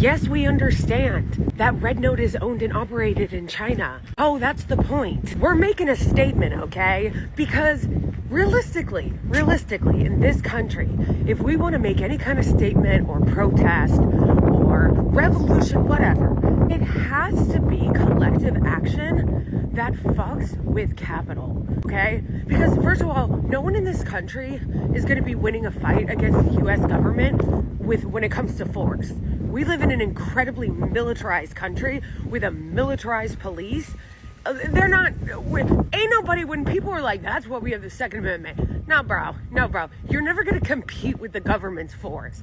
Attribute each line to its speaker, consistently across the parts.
Speaker 1: Yes, we understand that Red Note is owned and operated in China. Oh, that's the point. We're making a statement, okay? Because realistically, in this country, if we want to make any kind of statement or protest or revolution, whatever, it has to be collective action that fucks with capital, okay? Because first of all, no one in this country is going to be winning a fight against the US government when it comes to force. We live in an incredibly militarized country with a militarized police. They're not, ain't nobody, when people are like, that's what we have the Second Amendment. No, bro. You're never going to compete with the government's force.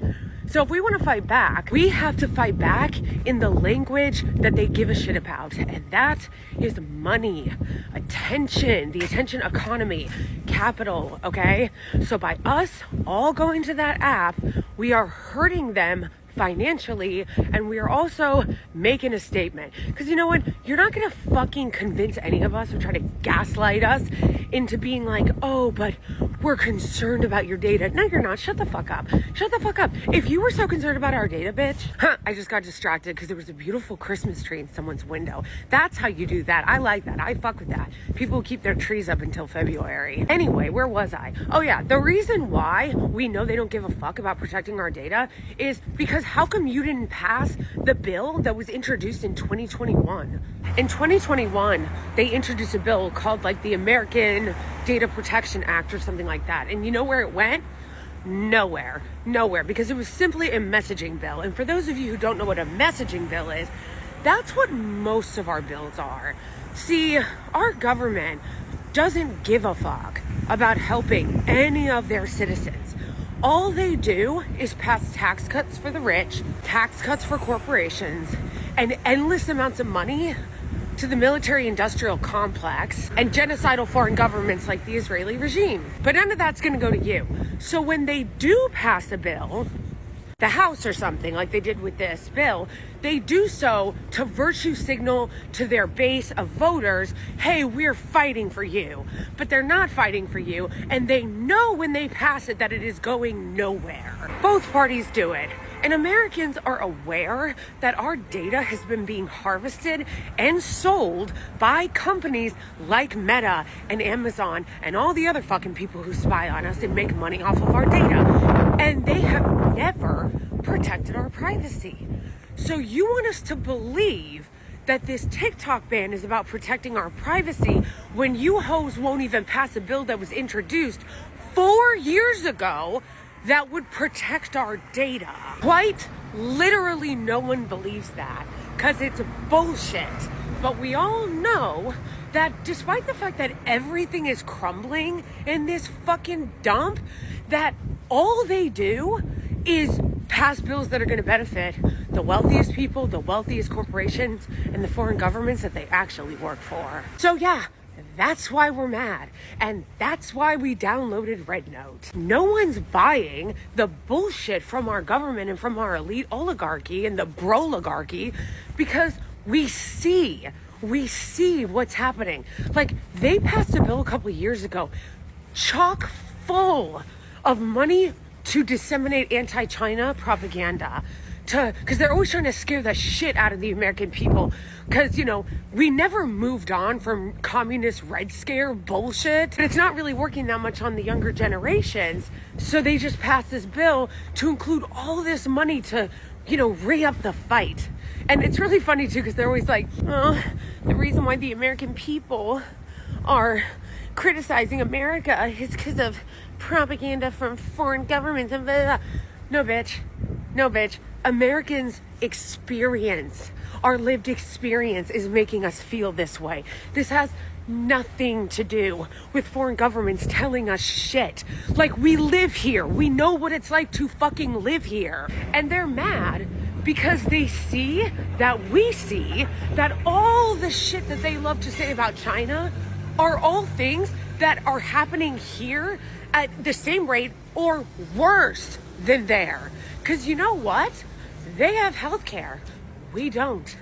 Speaker 1: So if we want to fight back, we have to fight back in the language that they give a shit about. And that is money, attention, the attention economy, capital, okay? So by us all going to that app, we are hurting them financially, and we are also making a statement. Because you know what? You're not gonna fucking convince any of us or try to gaslight us into being like, oh, but we're concerned about your data. No, you're not. Shut the fuck up. Shut the fuck up. If you were so concerned about our data, bitch, I just got distracted because there was a beautiful Christmas tree in someone's window. That's how you do that. I like that. I fuck with that. People keep their trees up until February. Anyway, where was I? Oh yeah, the reason why we know they don't give a fuck about protecting our data is because how come you didn't pass the bill that was introduced in 2021? In 2021, they introduced a bill called like the American Data Protection Act or something like that. And you know where it went? Nowhere, because it was simply a messaging bill. And for those of you who don't know what a messaging bill is, that's what most of our bills are. See, our government doesn't give a fuck about helping any of their citizens. All they do is pass tax cuts for the rich, tax cuts for corporations, and endless amounts of money to the military-industrial complex and genocidal foreign governments like the Israeli regime. But none of that's gonna go to you. So when they do pass a bill, the House or something like they did with this bill, they do so to virtue signal to their base of voters, hey, we're fighting for you. But they're not fighting for you, and they know when they pass it that it is going nowhere. Both parties do it. And Americans are aware that our data has been being harvested and sold by companies like Meta and Amazon and all the other fucking people who spy on us and make money off of our data. And they have never protected our privacy. So you want us to believe that this TikTok ban is about protecting our privacy when you hoes won't even pass a bill that was introduced 4 years ago that would protect our data. Quite literally no one believes that because it's bullshit. But we all know that despite the fact that everything is crumbling in this fucking dump, that all they do is pass bills that are going to benefit the wealthiest people, the wealthiest corporations, and the foreign governments that they actually work for. So yeah, that's why we're mad. And that's why we downloaded Red Note. No one's buying the bullshit from our government and from our elite oligarchy and the broligarchy because we see what's happening. Like, they passed a bill a couple of years ago, chock full of money to disseminate anti-China propaganda. Because they're always trying to scare the shit out of the American people. Because, you know, we never moved on from communist Red Scare bullshit. But it's not really working that much on the younger generations. So they just passed this bill to include all this money to, you know, re-up the fight. And it's really funny, too, because they're always like, oh, the reason why the American people are criticizing America is because of propaganda from foreign governments and blah, blah, blah. No, bitch. No, bitch. Americans' experience, our lived experience is making us feel this way. This has nothing to do with foreign governments telling us shit. Like, we live here. We know what it's like to fucking live here. And they're mad because they see that all the shit that they love to say about China are all things that are happening here at the same rate or worse than there. Because you know what? They have healthcare. We don't.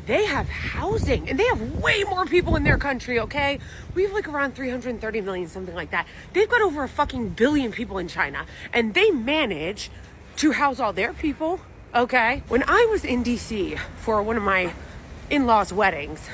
Speaker 1: They have housing, and they have way more people in their country, okay? We have like around 330 million, something like that. They've got over a fucking billion people in China, and they manage to house all their people okay? When I was in DC for one of my in-laws' weddings,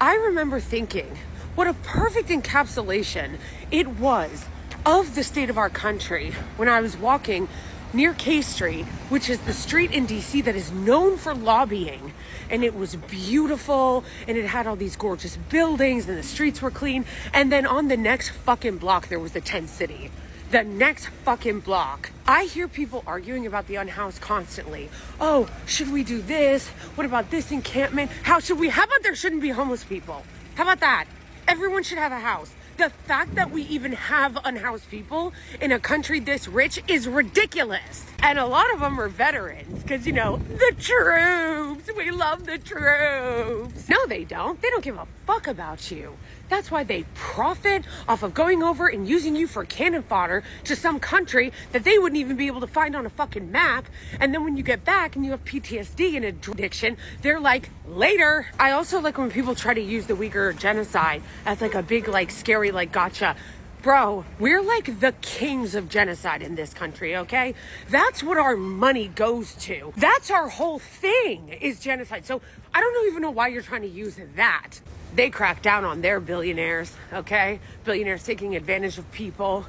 Speaker 1: I remember thinking what a perfect encapsulation it was of the state of our country when I was walking near K Street, which is the street in DC that is known for lobbying. And it was beautiful, and it had all these gorgeous buildings, and the streets were clean. And then on the next fucking block, there was the tent city. The next fucking block. I hear people arguing about the unhoused constantly. Oh, should we do this? What about this encampment? How about there shouldn't be homeless people? How about that? Everyone should have a house. The fact that we even have unhoused people in a country this rich is ridiculous. And a lot of them are veterans because, you know, the troops. We love the troops. No, they don't. They don't give a fuck about you. That's why they profit off of going over and using you for cannon fodder to some country that they wouldn't even be able to find on a fucking map. And then when you get back and you have PTSD and addiction, they're like, later. I also like when people try to use the Uyghur genocide as like a big, like scary, like gotcha. Bro, we're like the kings of genocide in this country, okay? That's what our money goes to. That's our whole thing is genocide. So I don't even know why you're trying to use that. They crack down on their billionaires, okay? Billionaires taking advantage of people.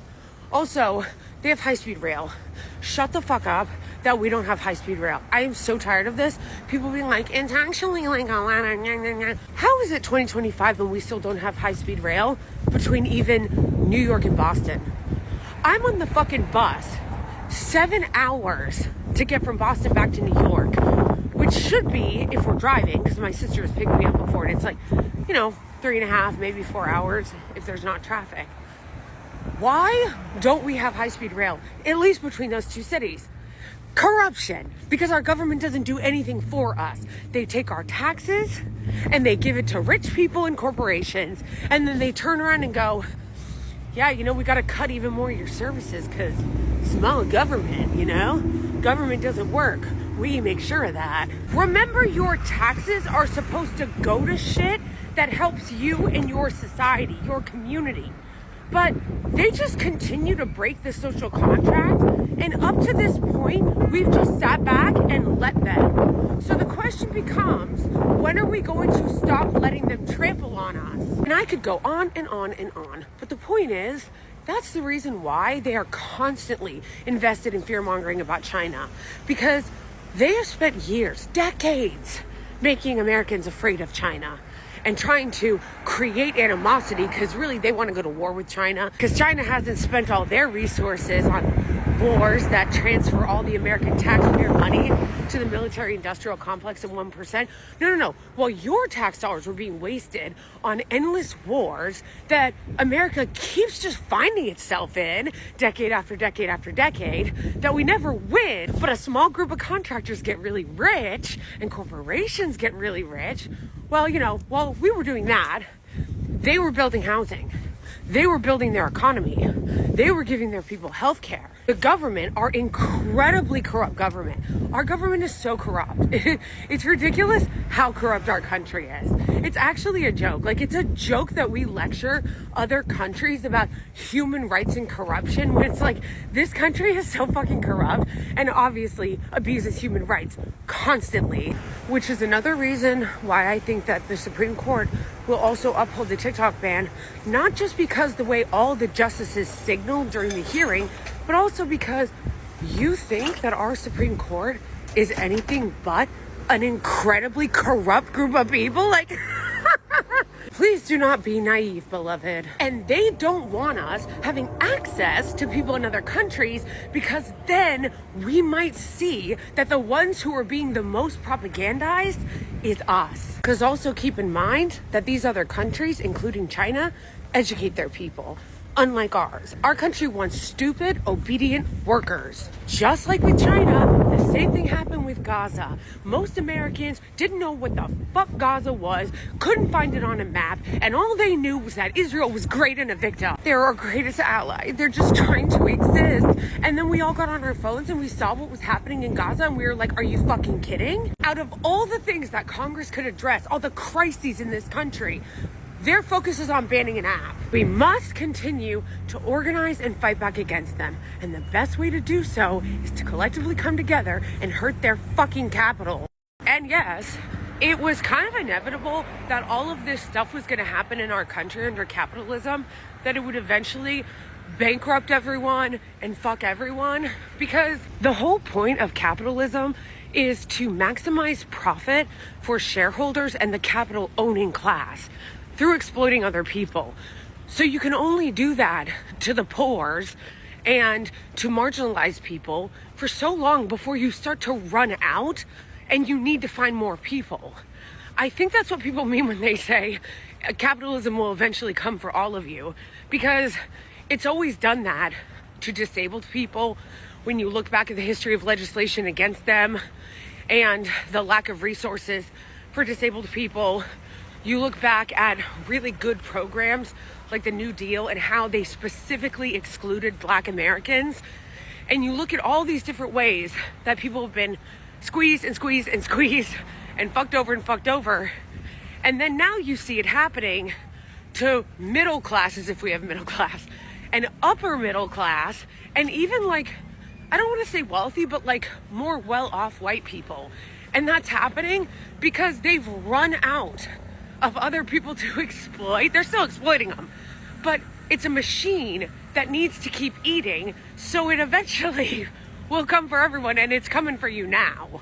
Speaker 1: Also, they have high-speed rail. Shut the fuck up that we don't have high-speed rail. I am so tired of this. People being like, it's actually like a lot of... How is it 2025 and we still don't have high-speed rail between even New York and Boston? I'm on the fucking bus 7 hours to get from Boston back to New York, which should be, if we're driving, because my sister has picked me up before, and it's like, you know, 3.5, maybe 4 hours if there's not traffic. Why don't we have high-speed rail, at least between those two cities? Corruption, because our government doesn't do anything for us. They take our taxes and they give it to rich people and corporations, and then they turn around and go, yeah, you know, we got to cut even more of your services because small government, you know? Government doesn't work. We make sure of that. Remember, your taxes are supposed to go to shit that helps you and your society, your community. But they just continue to break the social contract. And up to this point, we've just sat back and let them. So the question becomes, when are we going to stop letting them trample on us? And I could go on and on and on. But the point is, that's the reason why they are constantly invested in fear-mongering about China. Because they have spent years, decades, making Americans afraid of China and trying to create animosity because really they want to go to war with China because China hasn't spent all their resources on wars that transfer all the American taxpayer money to the military-industrial complex of 1%. No. Well, your tax dollars were being wasted on endless wars that America keeps just finding itself in decade after decade after decade that we never win. But a small group of contractors get really rich and corporations get really rich. Well, you know, while we were doing that, they were building housing. They were building their economy. They were giving their people health care. The government, our incredibly corrupt government. Our government is so corrupt. It's ridiculous how corrupt our country is. It's actually a joke. Like, it's a joke that we lecture other countries about human rights and corruption when it's like, this country is so fucking corrupt and obviously abuses human rights constantly, which is another reason why I think that the Supreme Court will also uphold the TikTok ban, not just because the way all the justices signaled during the hearing, but also because you think that our Supreme Court is anything but an incredibly corrupt group of people. Like, please do not be naive, beloved. And they don't want us having access to people in other countries because then we might see that the ones who are being the most propagandized is us. Because also keep in mind that these other countries, including China, educate their people. Unlike ours, our country wants stupid, obedient workers. Just like with China, the same thing happened with Gaza. Most Americans didn't know what the fuck Gaza was, couldn't find it on a map, and all they knew was that Israel was great and a victim. They're our greatest ally. They're just trying to exist. And then we all got on our phones and we saw what was happening in Gaza and we were like, are you fucking kidding? Out of all the things that Congress could address, all the crises in this country, Their focus is on banning an app. We must continue to organize and fight back against them. And the best way to do so is to collectively come together and hurt their fucking capital. And yes, it was kind of inevitable that all of this stuff was going to happen in our country under capitalism, that it would eventually bankrupt everyone and fuck everyone, because the whole point of capitalism is to maximize profit for shareholders and the capital owning class through exploiting other people. So you can only do that to the poors and to marginalized people for so long before you start to run out and you need to find more people. I think that's what people mean when they say capitalism will eventually come for all of you, because it's always done that to disabled people. When you look back at the history of legislation against them and the lack of resources for disabled people, you look back at really good programs like the New Deal and how they specifically excluded Black Americans. And you look at all these different ways that people have been squeezed and squeezed and squeezed and fucked over. And then now you see it happening to middle classes, if we have middle class, and upper middle class, and even like, I don't want to say wealthy, but like more well-off white people. And that's happening because they've run out of other people to exploit. They're still exploiting them, but it's a machine that needs to keep eating, so it eventually will come for everyone, and it's coming for you now.